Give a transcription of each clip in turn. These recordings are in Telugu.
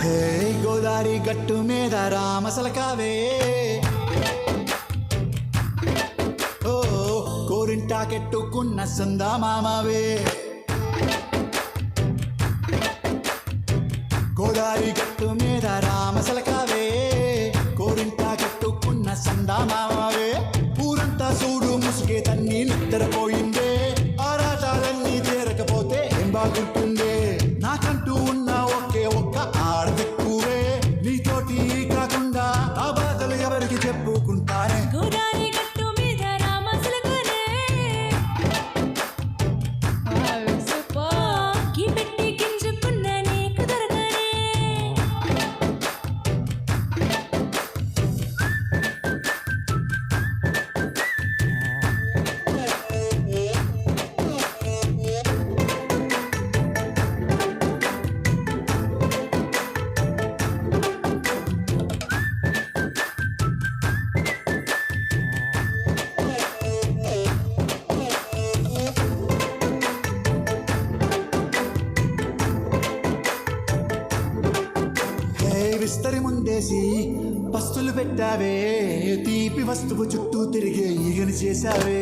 హే గోదారి గట్టు మీద రామసలకావే, ఓ కోరింటాకెట్టుకున్న సందా మామవే. గోదారి గట్టు మీద రామసలకావే, కోరింటాకెట్టుకున్న సందా మామవే. ఊరంతా చూడు ముసుగే తన్ని నిద్రపోయిందే, ఆరాటాలన్నీ తీరకపోతే ఏం బాగుంటుందే. నాకంటూ ఉన్న ఒకే ఒక్క ఆడదిక్కువే, నీతోటి కాకుండా ఆ బాధలు ఎవరికి చెప్పుకుంటానే. గోదారి గట్టు మీద రామసలకానే, కి పెట్టి గింజుకున్న నీకు దొరకనే. విస్తరి ముందేసి పస్తులు పెట్టావే, తీపి వస్తువు చుట్టూ తిరిగే ఈగని చేశావే.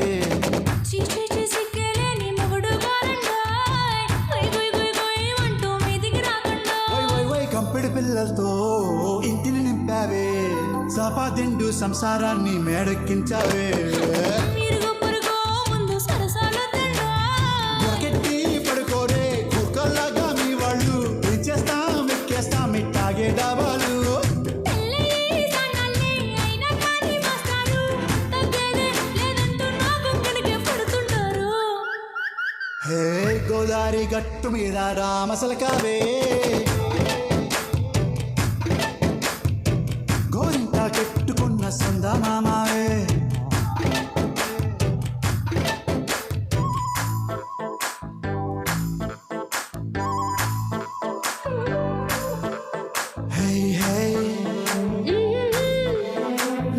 చీచీ చేసి కేలేని మొగుడు గారండాయ్, గొయ్ గొయ్ గొయ్ గొయ్ అంటూ మీదికి రాకుండా. వై వై వై కంపెడి పిల్లలతో ఇంటిని నింపావే, సంపాదిండు సంసారాన్ని మేడెక్కించావే. ఇరుగు పొరుగు ముందు సరసాల తండా, దొరకెట్టి పడుకోరే కుక్కల్లాగా మీ వాళ్ళు, ఏం చేస్తాం ఎక్కేస్తాం ఇట్టాగే డాబాలు. పెళ్ళయి సన్నాల్ని అయినా కానీ మాస్టారు, తగ్గేదే లేదంటూ నా గుండెలకే పడుతుంటారు. హే గోదారి గట్టు మీద రామసలకావే, గోరింటా కెట్టుకున్న సందా మామవే. హే హే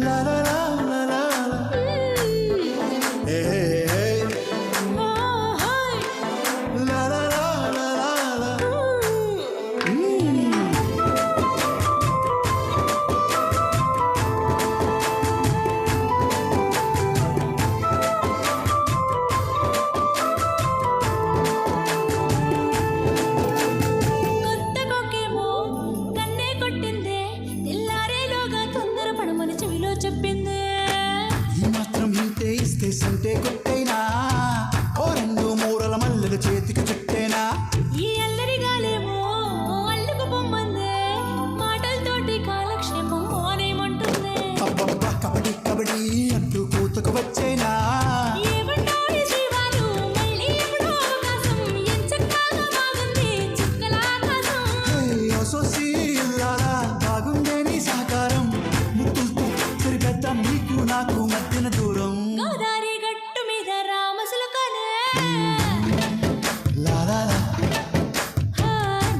లా లా లా లా లా లా. హే హే లా లా లా లా లా లా. కొత్త కొక్కేమో కన్నే కొట్టిందే, తెల్లారేలోగా తొందర పడమని చెవిలో చెప్పిందే. ఈ మాత్రం ఇంతే ఇస్తే సంటే కొట్టైనా, ఓ రెండు మూరల మల్లెలు చేతికి చుట్టేనా. ఈ అల్లరిగాలేమో అల్లుకు పొమ్మందే, మాటలతోటి కాలక్షేపం మానేమంటుందే. అబ్బబ్బా కబడ్డీ కబడ్డీ అంటూ కూతకు వచ్చేనా. ఏమంటాడు జీవాలు మళ్ళీ ఎప్పుడో అవకాశం, ఎంచక్కాగా బాగుంది చుక్కల ఆకాశం. హే ఓ సోసి ఇల్లారా బాగుందే నీ సహకారం, ముద్దులతో సరిపెద్దాం నీకు నాకు మధ్యన దూరం. గోదారి గట్టు మీద రామసలకానే, లా లా లా.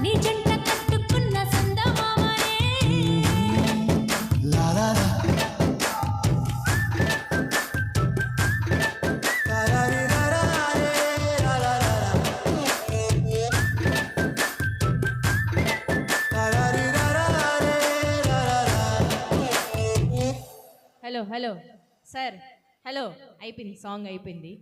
నీ జంట కట్టుకున్న సందమామనే. లా లా లా. తారారి రారారే లా లా లా లా. తారారి రారారే లా లా లా. హలో హలో సార్, హలో అయిపోయింది, సాంగ్ అయిపోయింది.